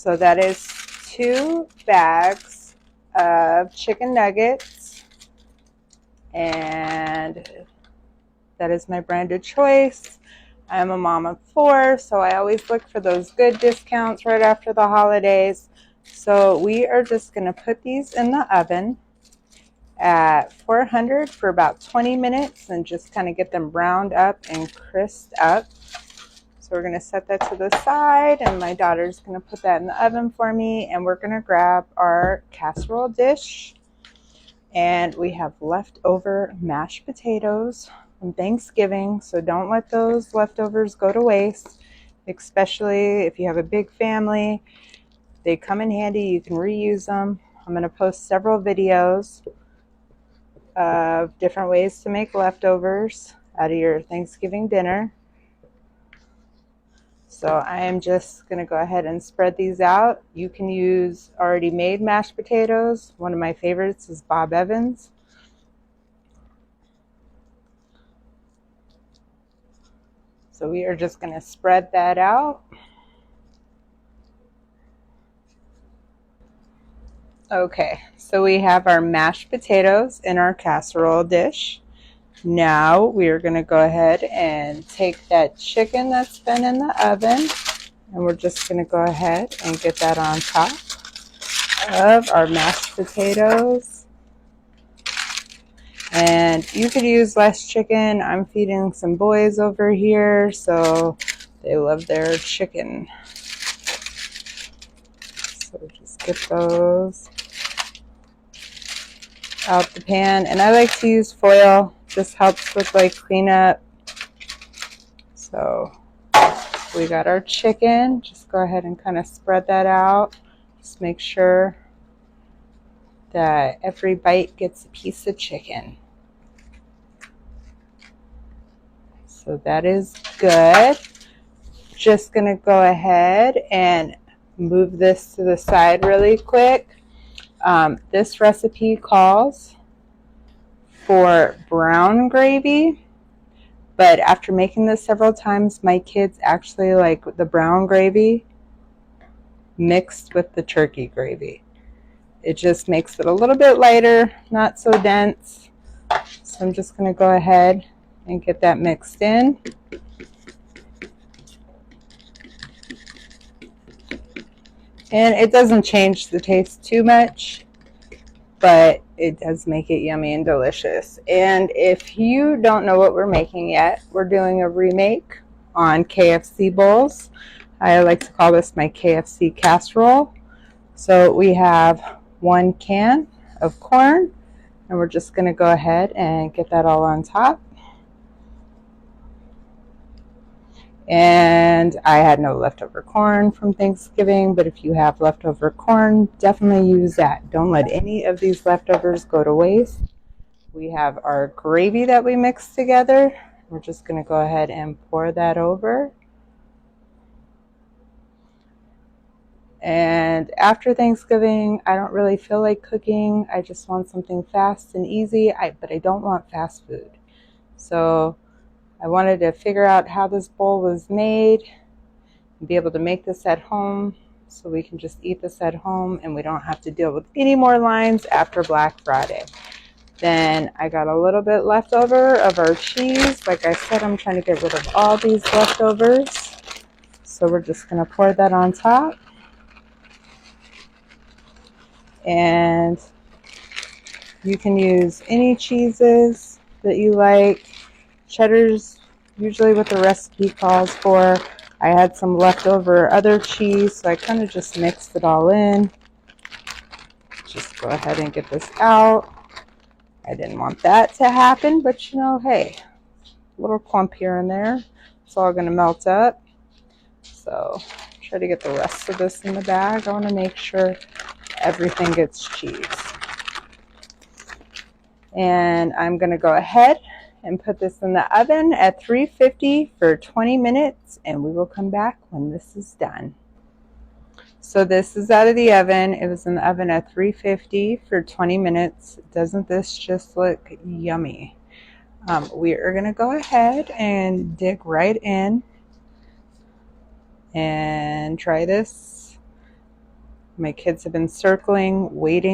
So that is 2 bags of chicken nuggets, and that is my branded choice. I'm a mom of 4, so I always look for those good discounts right after the holidays. So we are just going to put these in the oven at 400 for about 20 minutes and just kind of get them browned up and crisped up. So we're going to set that to the side, and my daughter's going to put that in the oven for me, and we're going to grab our casserole dish. And we have leftover mashed potatoes from Thanksgiving, so don't let those leftovers go to waste, especially if you have a big family. They come in handy. You can reuse them. I'm going to post several videos of different ways to make leftovers out of your Thanksgiving dinner. So I am just going to go ahead and spread these out. You can use already made mashed potatoes. One of my favorites is Bob Evans. So we are just going to spread that out. Okay, so we have our mashed potatoes in our casserole dish. Now we are going to go ahead and take that chicken that's been in the oven, and we're just going to go ahead and get that on top of our mashed potatoes. And you could use less chicken. I'm feeding some boys over here, so they love their chicken. So just get those out the pan. And I like to use foil. Just helps with like cleanup. So we got our chicken. Just go ahead and kind of spread that out. Just make sure that every bite gets a piece of chicken. So that is good. Just gonna go ahead and move this to the side really quick. This recipe calls for brown gravy, but after making this several times, my kids actually like the brown gravy mixed with the turkey gravy. It just makes it a little bit lighter, not so dense. So I'm just going to go ahead and get that mixed in. And it doesn't change the taste too much, but it does make it yummy and delicious. And if you don't know what we're making yet, we're doing a remake on KFC bowls. I like to call this my KFC casserole. So we have 1 can of corn, and we're just going to go ahead and get that all on top. And I had no leftover corn from Thanksgiving, but if you have leftover corn, definitely use that. Don't let any of these leftovers go to waste. We have our gravy that we mixed together. We're just going to go ahead and pour that over. And after Thanksgiving, I don't really feel like cooking. I just want something fast and easy, but I don't want fast food. So I wanted to figure out how this bowl was made and be able to make this at home so we can just eat this at home and we don't have to deal with any more lines after Black Friday. Then I got a little bit left over of our cheese. Like I said, I'm trying to get rid of all these leftovers. So we're just going to pour that on top. And you can use any cheeses that you like. Cheddar's usually what the recipe calls for. I had some leftover other cheese, so I kind of just mixed it all in. Just go ahead and get this out. I didn't want that to happen, but you know, hey, a little clump here and there. It's all going to melt up. So try to get the rest of this in the bag. I want to make sure everything gets cheese. And I'm going to go ahead and put this in the oven at 350 for 20 minutes, and we will come back when this is done. So this is out of the oven. It was in the oven at 350 for 20 minutes. Doesn't this just look yummy? We are going to go ahead and dig right in and try this. My kids have been circling, waiting